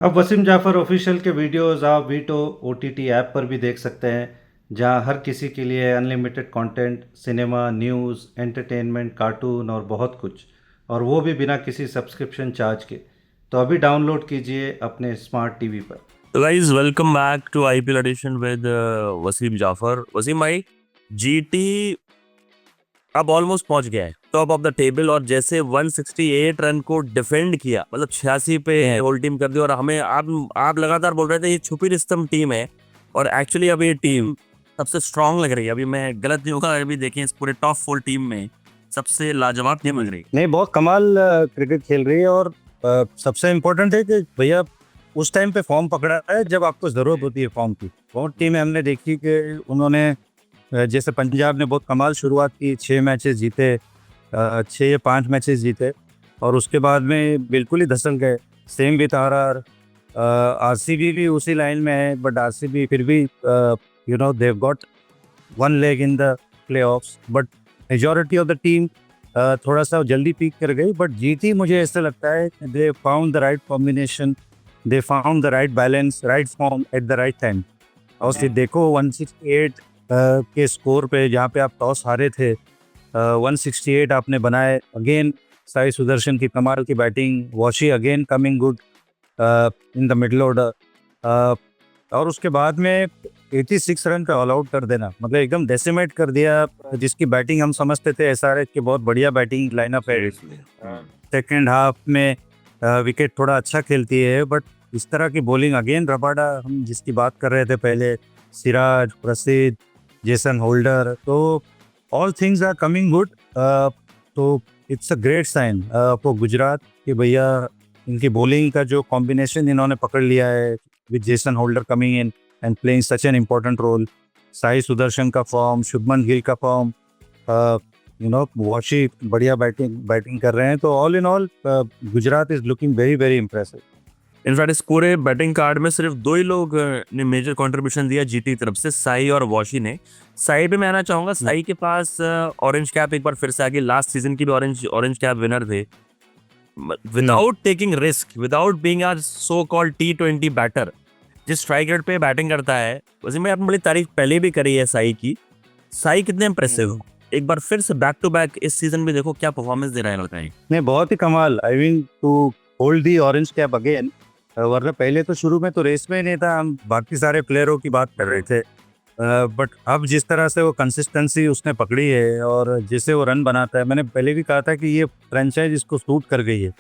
अब वसीम जाफ़र ऑफिशियल के वीडियोज़ आप वीटो ओटीटी ऐप पर भी देख सकते हैं, जहां हर किसी के लिए unlimited content, cinema, news, entertainment, cartoon और बहुत कुछ, और वो भी बिना किसी सब्सक्रिप्शन चार्ज के। तो अभी डाउनलोड कीजिए अपने स्मार्ट टीवी पर। तो guys welcome back to IPL edition with Wasim Jaffer. Wasim भाई, जीटी अब ऑलमोस्ट पहुंच गया है टॉप ऑफ द टेबल, और जैसे 168 रन को डिफेंड किया, मतलब 86 पे है होल टीम कर दी। और हमें आप लगातार बोल रहे थे ये छुपी रुस्तम टीम है, और एक्चुअली अभी ये टीम सबसे स्ट्रांग लग रही है। अभी मैं गलत नहीं होगा, अभी देखें इस पूरे टॉप 4 टीम में सबसे लाजवाब टीम लग रही है। नहीं, बहुत कमाल क्रिकेट खेल रही है। और सबसे इम्पोर्टेंट है कि भैया उस टाइम पे फॉर्म पकड़ा है जब आपको ज़रूरत होती है फॉर्म की। बहुत टीमें हमने देखी कि उन्होंने जैसे पंजाब ने बहुत कमाल शुरुआत की, 6 मैचेस जीते, 6 या 5 मैचेस जीते, और उसके बाद में बिल्कुल ही धसल गए। Same with RR. आरसीबी भी उसी लाइन में है, बट आरसीबी फिर भी they've got one leg in the playoffs, but majority of the team थोड़ा सा जल्दी पीक कर गई। बट जीती, मुझे ऐसा लगता है they found the right combination, they found the right balance, right form at the right time. और फिर देखो 168 के स्कोर पे, जहाँ पे आप टॉस हारे थे, 168 आपने बनाए। अगेन साई सुदर्शन की कमाल की batting, washi again coming good in the middle order. और उसके बाद में 86 रन का ऑल आउट कर देना, मतलब एकदम डेसिमेट कर दिया। जिसकी बैटिंग हम समझते थे एसआरएच की बहुत बढ़िया बैटिंग लाइनअप है, सेकेंड हाफ में विकेट थोड़ा अच्छा खेलती है, बट इस तरह की बॉलिंग अगेन रबाडा, हम जिसकी बात कर रहे थे पहले, सिराज, प्रसिद्ध, जेसन होल्डर, तो all things are coming good. तो it's a great sign for Gujarat कि भैया इनकी बॉलिंग का जो कॉम्बिनेशन इन्होंने पकड़ लिया है, with Jason Holder coming in and playing such an important role, Sai Sudarshan का फॉर्म, शुभमन गिल का फॉर्म, वॉशी बढ़िया बैटिंग कर रहे हैं। तो all in all Gujarat is looking very very impressive. In fact इस पूरे बैटिंग कार्ड में सिर्फ 2 ही लोग ने मेजर कंट्रीब्यूशन दिया जीटी तरफ से, साई और वॉशी ने। साई पे मैं आना चाहूंगा, साई के पास ऑरेंज कैप एक बार फिर से आ गई। लास्ट सीजन की भी ऑरेंज कैप विनर थे, without taking risk, without being a so called T20 batter. जिस स्ट्राइक रेट पे बैटिंग करता है, वैसे मैं आपने बड़ी तारीफ पहले भी करी है साई की। साई कितने इंप्रेसिव हो, एक बार फिर से बैक टू बैक इस सीजन में देखो क्या परफॉर्मेंस दे रहा है, बताइए। नहीं, बहुत ही कमाल। I mean to hold the orange cap again, वरना पहले तो शुरू में तो रेस में ही नहीं था, हम बाकी सारे प्लेयरों की बात कर रहे थे। बट अब जिस तरह से वो कंसिस्टेंसी उसने पकड़ी है और जैसे वो रन बनाता है, मैंने पहले भी कहा था कि ये फ्रेंचाइज इसको सूट कर गई है।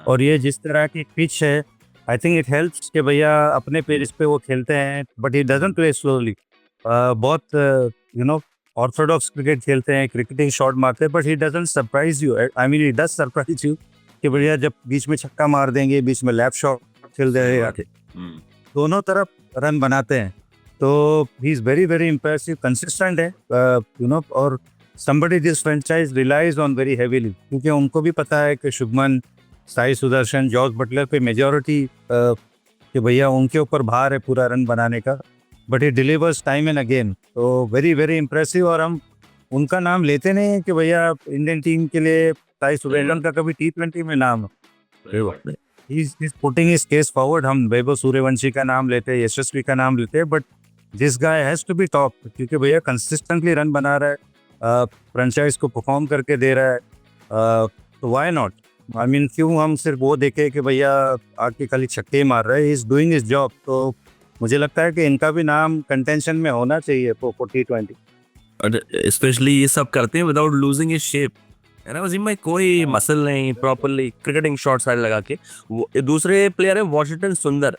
और ये जिस तरह की पिच है, आई थिंक इट हेल्प्स कि भैया अपने पेस पे वो खेलते हैं, but he doesn't play slowly. बहुत ऑर्थोडॉक्स क्रिकेट खेलते हैं, क्रिकेटिंग शॉट मारते हैं, but he doesn't surprise you. I mean he does surprise you कि भैया जब बीच में छक्का मार देंगे, बीच में लेफ्ट शॉट खेल देंगे, दोनों तरफ रन बनाते हैं। तो he is very very impressive, consistent है, और somebody this franchise relies on very heavily, क्योंकि उनको भी पता है कि शुभमन, साई सुदर्शन, जॉर्ज बटलर पे मेजॉरिटी कि भैया उनके ऊपर भार है पूरा रन बनाने का, but he delivers time and again. तो वेरी वेरी इम्प्रेसिव। और हम उनका नाम लेते नहीं हैं कि भैया इंडियन टीम के लिए साई सुदर्शन का कभी T20 में नाम, he's putting his case forward। हम वैभव सूर्यवंशी का नाम लेते हैं, यशस्वी का नाम लेते हैं, but this guy has to be top, क्योंकि भैया कंसिस्टेंटली रन बना रहा है, फ्रेंचाइज को परफॉर्म करके दे रहा है। तो व्हाई नॉट, आई मीन क्यों हम सिर्फ वो देखे कि भैया आके खाली छक्के मार रहे हैं। Is doing his job. तो मुझे लगता है कि इनका भी नाम कंटेंशन में होना चाहिए फॉर T20। और स्पेशली ये सब करते हैं विदाउट लूजिंग हिज शेप, है ना वसीम भाई? कोई मसल नहीं, प्रॉपरली क्रिकेटिंग शॉट सारे लगा के। दूसरे प्लेयर है वॉशिंगटन सुंदर,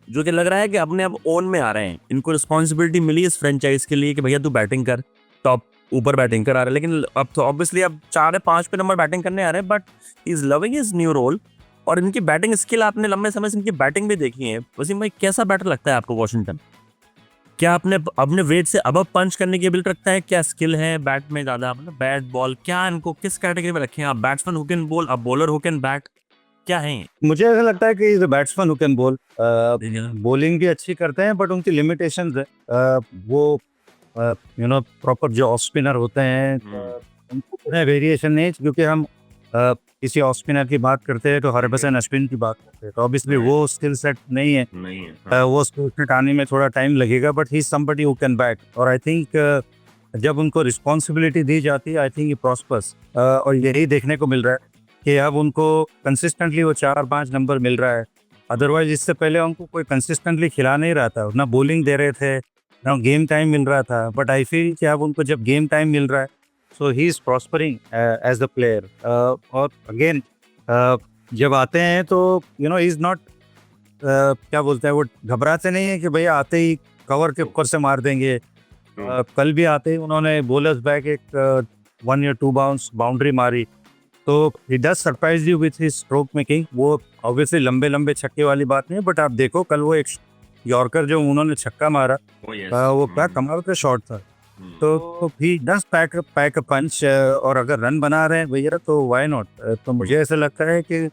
जो कि लग रहा है कि अपने अब ओन में आ रहे हैं। इनको रिस्पॉन्सिबिलिटी मिली इस फ्रेंचाइज के लिए कि भैया तू बैटिंग कर, टॉप ऊपर बैटिंग कर आ रहे हैं। लेकिन अब तो ऑब्वियसली अब 4 या 5 पे नंबर बैटिंग करने आ रहे हैं, but he is loving his new role. और इनकी बैटिंग स्किल, आपने लंबे समय से इनकी बैटिंग भी देखी है। वसीम भाई, कैसा बैटर लगता है आपको वॉशिंगटन? क्या अपने अपने वेट से अब पंच करने की एबिलिटी रखता है? क्या स्किल है बैट में ज्यादा, मतलब बैट बॉल, क्या इनको किस कैटेगरी में रखें आप? बैट्समैन हु कैन बॉल, अब बॉलर हु कैन बैट, क्या है ये? मुझे ऐसा लगता है कि is a batsman who can ball. Bowling भी अच्छी करते हैं, बट उनकी लिमिटेशंस है। वो प्रॉपर जो ऑफ स्पिनर होते हैं, उनको वेरिएशन नहीं, क्योंकि हम किसी ऑफ स्पिनर की बात करते हैं तो हरभजन अश्विन की बात करते हैं, तो ऑब्वियसली वो स्किल सेट नहीं है, नहीं है वो स्किल सेट आने में थोड़ा टाइम लगेगा, but he is somebody who can bat. और आई थिंक जब उनको रिस्पॉन्सिबिलिटी दी जाती है, आई थिंक ये प्रॉस्पर्स, और यही देखने को मिल रहा है कि अब उनको कंसिस्टेंटली वो 4-5 नंबर मिल रहा है। अदरवाइज इससे पहले उनको कोई कंसिस्टेंटली खिला नहीं रहा था, ना बॉलिंग दे रहे थे, ना गेम टाइम मिल रहा था, बट आई फील कि अब उनको जब गेम टाइम मिल रहा है, so he is prospering as a player. और अगेन जब आते हैं तो ही इज़ नॉट, क्या बोलते हैं, वो घबराते नहीं है कि भैया आते ही कवर के ऊपर से मार देंगे। कल भी आते ही उन्होंने बोलर्स बैक एक 1 या 2 बाउंड्री मारी, तो he does surprise you with his stroke making. वो ऑब्वियसली लंबे लंबे छक्के वाली बात नहीं है, बट आप देखो कल वो एक यॉर्कर जो उन्होंने छक्का मारा, वो क्या कमाल का शॉट था। तो ही डज पैक अ पंच, और अगर रन बना रहे हैं भैया तो व्हाई नॉट। तो मुझे ऐसा लगता है कि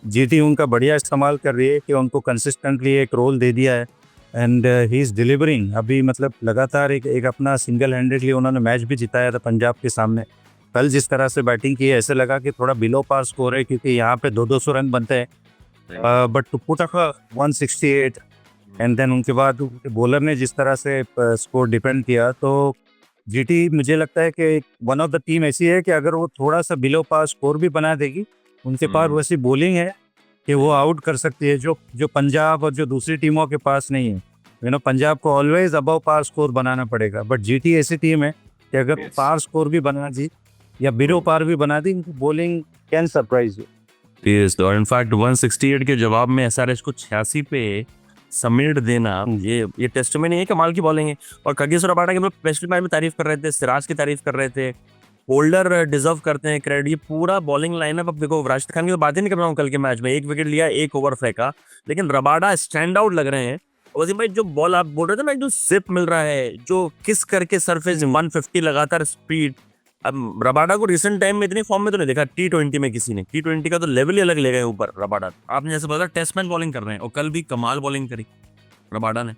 जीटी उनका बढ़िया इस्तेमाल कर रही है कि उनको कंसिस्टेंटली एक रोल दे दिया है, एंड ही इज़ डिलीवरिंग। अभी मतलब लगातार एक अपना सिंगल हैंडेडली उन्होंने मैच भी जिताया था पंजाब के सामने। कल जिस तरह से बैटिंग की है, ऐसे लगा कि थोड़ा बिलो पार स्कोर है, क्योंकि यहाँ पे 200 रन बनते हैं, but to put up 168, and then उनके बाद बॉलर ने जिस तरह से स्कोर डिपेंड किया, तो जीटी मुझे लगता है कि वन ऑफ द टीम ऐसी है कि अगर वो थोड़ा सा बिलो पार स्कोर भी बना देगी, उनके पास वैसी बॉलिंग है कि वो आउट कर सकती है, जो जो पंजाब और जो दूसरी टीमों के पास नहीं है। पंजाब को ऑलवेज अबव पार स्कोर बनाना पड़ेगा, बट जीटी ऐसी टीम है कि अगर पार स्कोर भी बना दी या बिलो पार भी बना दी, बॉलिंग कैन सरप्राइज यू। और इनफैक्ट 168 के जवाब में एसआरएच को 86 पे समेट देना, ये टेस्ट में नहीं है, कमाल की बॉलिंग है। और कगिसो रबाडा के स्पेशल मैच में तारीफ कर रहे थे, सिराज की तारीफ कर रहे थे, होल्डर डिजर्व करते हैं क्रेडिट। ये पूरा बॉलिंग लाइनअप, अब देखो राशिद खान की तो बात ही नहीं कर रहा हूँ, कल के मैच में 1 विकेट लिया, 1 ओवर फेंका, लेकिन रबाडा स्टैंड आउट लग रहे हैं। वसीम भाई, जो बॉल आप बोल रहे थे ना, जो सिप मिल रहा है, जो किस करके सरफेस 150 लगातार स्पीड, अब रबाडा को रिसेंट टाइम में इतनी फॉर्म में तो नहीं देखा T20 में किसी ने। T20 का तो लेवल ही अलग ले गए ऊपर रबाडा। आपने जैसे बताया टेस्ट मैच बॉलिंग कर रहे हैं, और कल भी कमाल बॉलिंग करी रबाडा ने।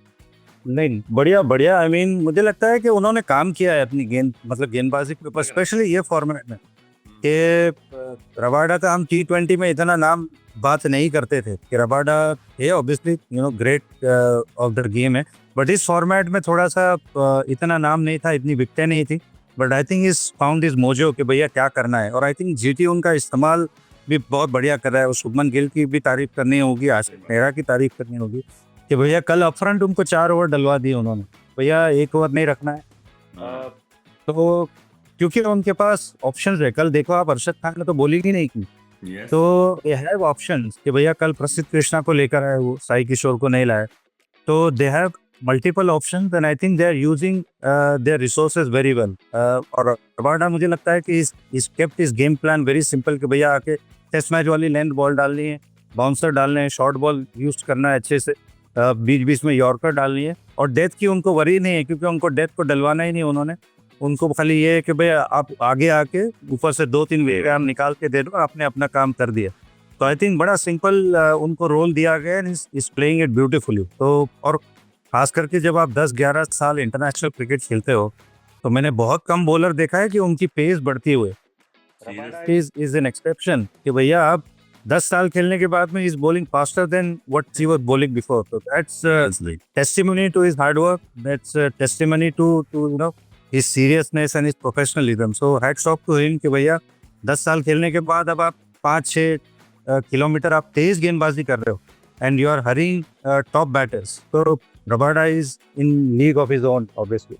नहीं, बढ़िया बढ़िया। आई मीन मुझे लगता है कि उन्होंने काम किया है अपनी गेंद, मतलब गेंदबाजी के ऊपर, स्पेशली ये फॉर्मेट में कि रबाडा का हम T20 में इतना नाम बात नहीं करते थे कि रबाडा है obviously great of the game है, बट इस फॉर्मेट में थोड़ा सा इतना नाम नहीं था, इतनी विकेटें नहीं थी, but I think is found is mojo कि भैया क्या करना है। और आई थिंक जीटी उनका इस्तेमाल भी बहुत बढ़िया कर रहा है। शुभमन गिल की भी तारीफ करनी होगी, आसिफ नेहरा की तारीफ करनी होगी कि भैया कल अपफ्रंट उनको 4 ओवर डलवा दिए उन्होंने, भैया 1 ओवर नहीं रखना है। तो क्योंकि उनके पास ऑप्शंस है। कल देखो आप, अरशद खान ने तो बॉलिंग ही नहीं की, तो ये हैव ऑप्शंस कि भैया कल प्रसिद्ध कृष्णा को लेकर आए, वो साई किशोर को नहीं लाए, तो they have multiple options, and I think they are using their resources very well. और रबाडा मुझे लगता है कि इस केप्ट इस गेम प्लान वेरी सिंपल कि भैया आके टेस्ट मैच वाली लेंथ बॉल डालनी है, बाउंसर डालने हैं, शॉर्ट बॉल यूज करना है अच्छे से, बीच बीच में यॉर्कर डालनी है, और डेथ की उनको वरी नहीं है, क्योंकि उनको डेथ को डलवाना ही नहीं उन्होंने। उनको खाली ये है कि भैया आप आगे आके ऊपर से 2-3 विकेट निकाल के दे दो, आपने अपना काम कर दिया। तो आई थिंक बड़ा सिंपल उनको रोल दिया गया, इज प्लेइंग इट ब्यूटीफुली। तो और खास करके जब आप 10-11 साल इंटरनेशनल क्रिकेट खेलते हो, तो मैंने बहुत कम बॉलर देखा है कि उनकी पेस बढ़ती हुई इज एन एक्सेप्शन कि भैया आप 10 साल खेलने के बाद में is bowling faster than what he was bowling before. तो that's testimony to his hard work, that's testimony to his seriousness and his professionalism. So hats off to him कि भैया 10 साल खेलने के बाद अब आप 5-6 किलोमीटर आप तेज गेंदबाजी कर रहे हो, and you are harrying top batters. तो Rabada is in league of his own obviously.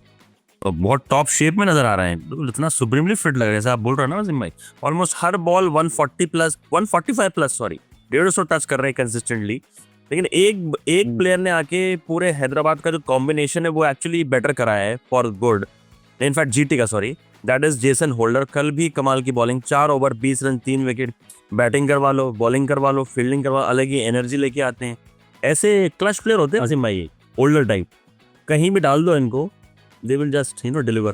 बहुत टॉप शेप में नजर आ रहे हैं, बिल्कुल इतना सुप्रीमली फिट लग रहा है, जैसे आप बोल रहे हो ना वसीम भाई। ऑलमोस्ट हर बॉल 140 प्लस 145 प्लस 150 टच कर रहे हैं कंसिस्टेंटली। लेकिन एक प्लेयर ने आके पूरे हैदराबाद का जो कॉम्बिनेशन है वो एक्चुअली बेटर कराया है फॉर गुड, इनफैक्ट जीटी का, दैट इज जेसन होल्डर। कल भी कमाल की bowling, 4 over 20 run 3 wicket. Batting करवा लो, बॉलिंग करवा लो, फील्डिंग करवा, अलग ही एनर्जी लेके आते हैं। ऐसे क्लच प्लेयर होते हैं वसीम भाई, होल्डर टाइप, कहीं भी डाल दो इनको, they will just deliver।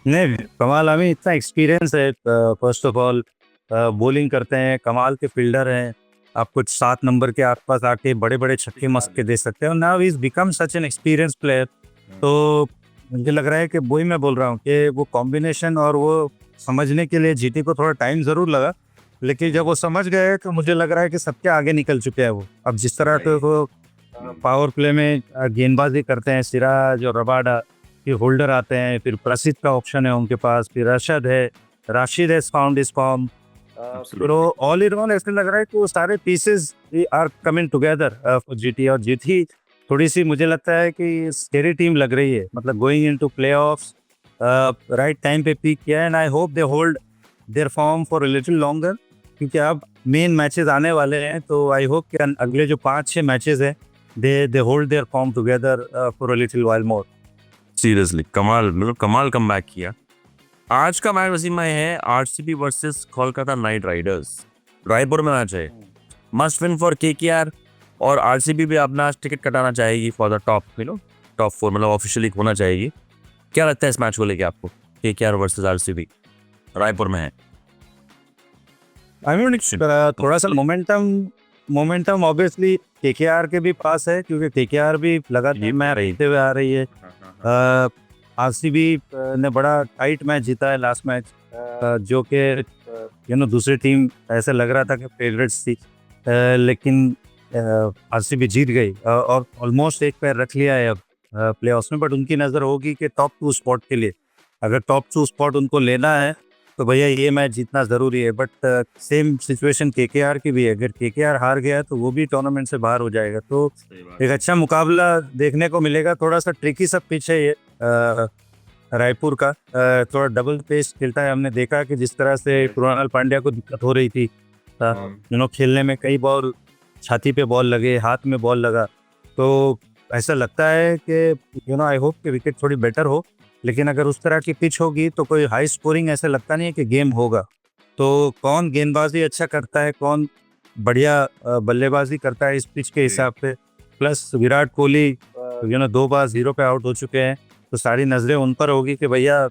नहीं, कमाल हमें इतना एक्सपीरियंस है, फर्स्ट ऑफ ऑल बॉलिंग करते हैं, कमाल के फील्डर हैं। आप कुछ 7 नंबर के आसपास आके बड़े बड़े छक्के मस्त के दे सकते हो। Now is become such an experience player. तो मुझे लग रहा है कि वही मैं बोल रहा हूँ कि वो कॉम्बिनेशन और वो समझने के लिए जीटी को थोड़ा टाइम ज़रूर लगा, लेकिन जब वो समझ गए तो मुझे लग रहा है कि सबके आगे निकल चुके हैं वो। अब जिस तरह के वो पावर प्ले में गेंदबाजी करते हैं, सिराज और रबाडा, फिर होल्डर आते हैं, फिर प्रसिद्ध का ऑप्शन है उनके पास, फिर रशद है, राशिद है फाउंड इस फॉर्म। तो ऑल इन ऑल ऐसे लग रहा है कि वो सारे pieces are coming together for GT. और जीटी थोड़ी सी मुझे लगता है कि स्केरी टीम लग रही है, मतलब going into playoffs, right time पे पीक किया है, and I hope they hold their form for a little longer, क्योंकि अब मेन मैचेस आने वाले हैं। तो आई होप कि अगले जो 5-6 मैचेस हैं they hold their form together for a little while more. Seriously कमाल, मतलब कमाल कमबैक किया। आज का मैच वसीम भाई है RCB versus Kolkata night Riders. Raipur में मैच है, मस्ट विन फॉर केकेआर, और आरसीबी भी अपना टिकट कटाना चाहेगी फॉर द टॉप टॉप 4, मतलब ऑफिशियली होना चाहेगी। क्या लगता है इस मैच को लेके आपको? केकेआर वर्सेस आरसीबी रायपुर में है। आई मीन थोड़ा सा मोमेंटम ऑब्वियसली केकेआर के भी पास है, क्योंकि केकेआर भी लगातार मैच जीतते हुए आ रही है। आरसीबी ने बड़ा टाइट मैच जीता है लास्ट मैच, जो कि दूसरी टीम ऐसे लग रहा था कि फेवरेट्स थी, लेकिन आरसीबी जीत गई और ऑलमोस्ट एक पैर रख लिया है अब प्लेऑफ्स में। बट उनकी नज़र होगी कि टॉप 2 स्पॉट के लिए, अगर टॉप 2 स्पॉट उनको लेना है तो भैया ये मैच जीतना ज़रूरी है। बट सेम सिचुएशन केकेआर की भी है, अगर केकेआर हार गया तो वो भी टूर्नामेंट से बाहर हो जाएगा। तो एक अच्छा मुकाबला देखने को मिलेगा। थोड़ा सा ट्रिकी सब पिच है ये रायपुर का, थोड़ा डबल पेस खेलता है। हमने देखा कि जिस तरह से कृणाल पांड्या को दिक्कत हो रही थी खेलने में, कई बॉल छाती पे बॉल लगे, हाथ में बॉल लगा, तो ऐसा लगता है कि आई होप कि विकेट थोड़ी बेटर हो। लेकिन अगर उस तरह की पिच होगी तो कोई हाई स्कोरिंग ऐसा लगता नहीं है कि गेम होगा। तो कौन गेंदबाजी अच्छा करता है, कौन बढ़िया बल्लेबाजी करता है इस पिच के हिसाब से, प्लस विराट कोहली 2 बार 0 पे आउट हो चुके हैं, तो सारी नज़रें उन पर होगी कि भैया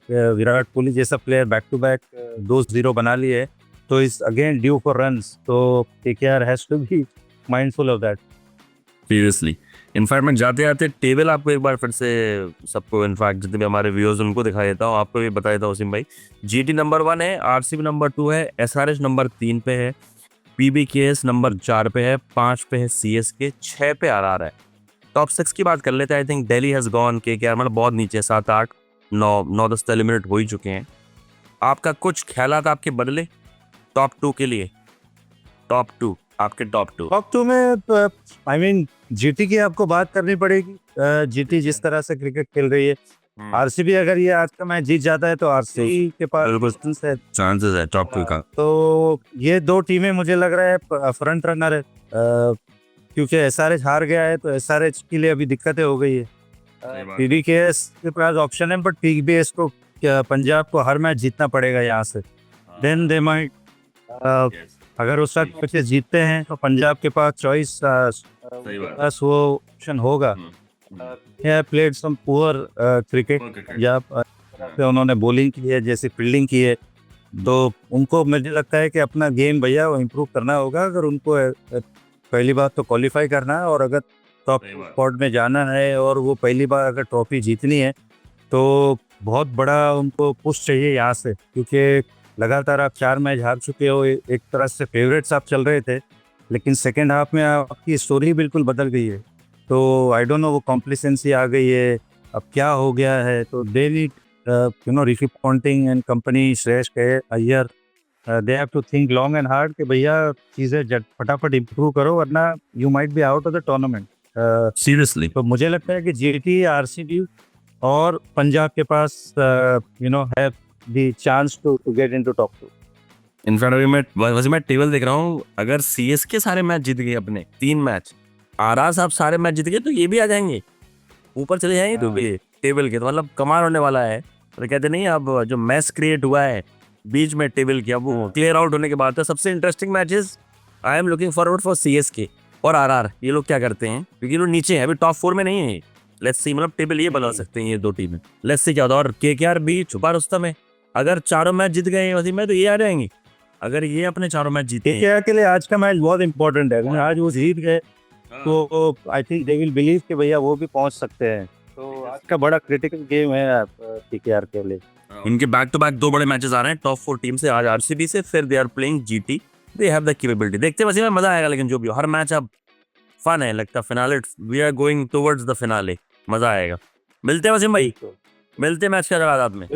विराट कोहली जैसा प्लेयर बैक टू बैक 2-0 बना लिए, तो इस अगेन ड्यू फॉर रन्स। तो KKR has to be mindful of that. Seriously in fact मैं जाते जाते टेबल आपको एक बार फिर से सबको, इनफैक्ट जितने भी हमारे व्यूअर्स उनको दिखा देता हूँ, आपको भी बता देता हूँ वसीम भाई। जीटी नंबर 1 है, आरसीबी नंबर 2 है, एसआरएच नंबर 3 पे है, पीबीकेएस नंबर 4 पे है, 5 पे है सीएसके, 6 पे आरआर है। टॉप 6 की बात कर लेते हैं। I think Delhi has gone, KKR मतलब बहुत नीचे, 7, 8, 9, 10 तो एलिमिनेट हो ही चुके हैं। आपका कुछ ख्यालात आपके बदले टॉप 2 के लिए? टॉप 2 आपके टॉप 2 में आई मीन जीटी की आपको बात करनी पड़ेगी। जीटी जिस तरह से क्रिकेट खेल रही है, आरसीबी अगर ये आज का मैच जीत जाता है तो आरसीबी के पास चांसेस है टॉप 2 का। तो ये 2 टीमें मुझे लग रहा है फ्रंट रनर है, क्योंकि एसआरएच हार गया है तो एसआरएच के लिए अभी दिक्कतें हो गई है। पीबीकेएस के पास ऑप्शन है, बट पीबीकेएस को पंजाब को हर मैच जीतना पड़ेगा यहाँ से। देन दे माइट, अगर उस वक्त मैचेस जीतते हैं तो पंजाब के पास चॉइस वो ऑप्शन होगा। प्लेड सम पुअर क्रिकेट, या उन्होंने बॉलिंग की है जैसे फील्डिंग की है, तो उनको मुझे लगता है कि अपना गेम भैया वो इम्प्रूव करना होगा। अगर उनको पहली बार तो क्वालिफाई करना है, और अगर टॉप स्पॉट में जाना है और वो पहली बार अगर ट्रॉफी जीतनी है, तो बहुत बड़ा उनको पुश चाहिए यहाँ से, क्योंकि लगातार आप 4 मैच हार चुके हो। एक तरह से फेवरेट्स आप चल रहे थे, लेकिन सेकेंड हाफ में आपकी स्टोरी बिल्कुल बदल गई है। तो आई डोंट नो, वो कॉम्प्लिसेंसी आ गई है, अब क्या हो गया है। तो they need Ricky Ponting and company, Shreyas Iyer, they have to think long and hard कि भैया चीज़ें फटाफट इम्प्रूव करो, वरना you might be out of the tournament seriously. तो मुझे लगता है कि जीटी, आरसीबी और पंजाब के पास have the chance to get into top 2। In fact अभी मैं टेबल देख रहा हूँ, अगर सीएसके सारे मैच जीत गए अपने 3 मैच, आरआर साहब सारे मैच जीत गए, तो ये भी आ जाएंगे ऊपर, चले जाएंगे तो भी टेबल के। तो मतलब कमाल होने वाला है। तो कहते नहीं, अब जो मैच क्रिएट हुआ है बीच में टेबल की, अब वो क्लियर आउट होने के बाद तो सबसे interesting matches I am looking forward for CSK और आरआर। ये लोग क्या करते हैं, क्योंकि लोग नीचे है, अभी टॉप 4 में नहीं है। लेट्स सी, मतलब टेबल ये बदल सकते हैं ये 2 टीमें। लेट्स सी क्या होता है। और केकेआर भी छुपा रुस्तम है, अगर चारों मैच जीत गए वसीम में, तो ये आ जाएंगे। अगर ये अपने चारों मैच जीते केकेआर के लिए आज का मैच बहुत इंपॉर्टेंट है। अगर आज वो जीत गए तो आई थिंक दे विल बिलीव कि भैया वो भी पहुंच सकते हैं। तो आज का बड़ा क्रिटिकल गेम है केकेआर के लिए। इनके बैक टू बैक 2 बड़े मैचेस आ रहे हैं टॉप 4 टीम से, आज आरसीबी से, फिर they are playing GT, they have the capability. देखते हैं वसीम, मजा आएगा, लेकिन जो भी हो हर मैच अब फन है, लगता finale, we are going towards the finale, मजा आएगा। मिलते हैं वसीम भाई, मिलते हैं मैच के बाद में।